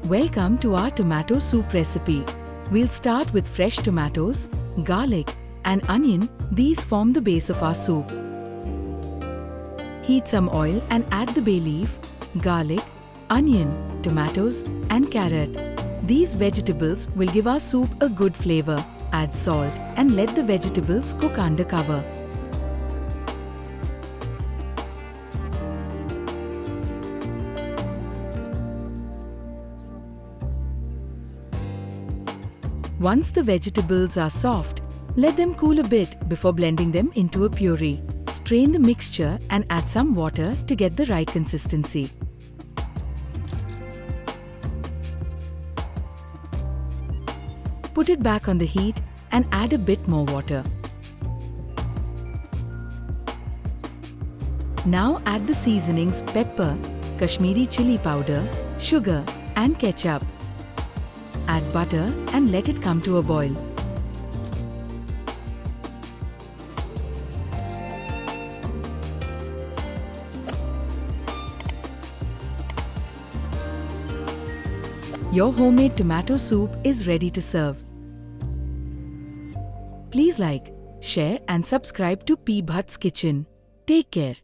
Welcome to our tomato soup recipe. We'll start with fresh tomatoes, garlic, and onion. These form the base of our soup. Heat some oil and add the bay leaf, garlic, onion, tomatoes, and carrot. These vegetables will give our soup a good flavor. Add salt and let the vegetables cook under cover. Once the vegetables are soft, let them cool a bit before blending them into a puree. Strain the mixture and add some water to get the right consistency. Put it back on the heat and add a bit more water. Now add the seasonings pepper, Kashmiri chili powder, sugar and ketchup. Add butter and let it come to a boil. Your homemade tomato soup is ready to serve. Please like, share and subscribe to Bhat's Kitchen. Take care.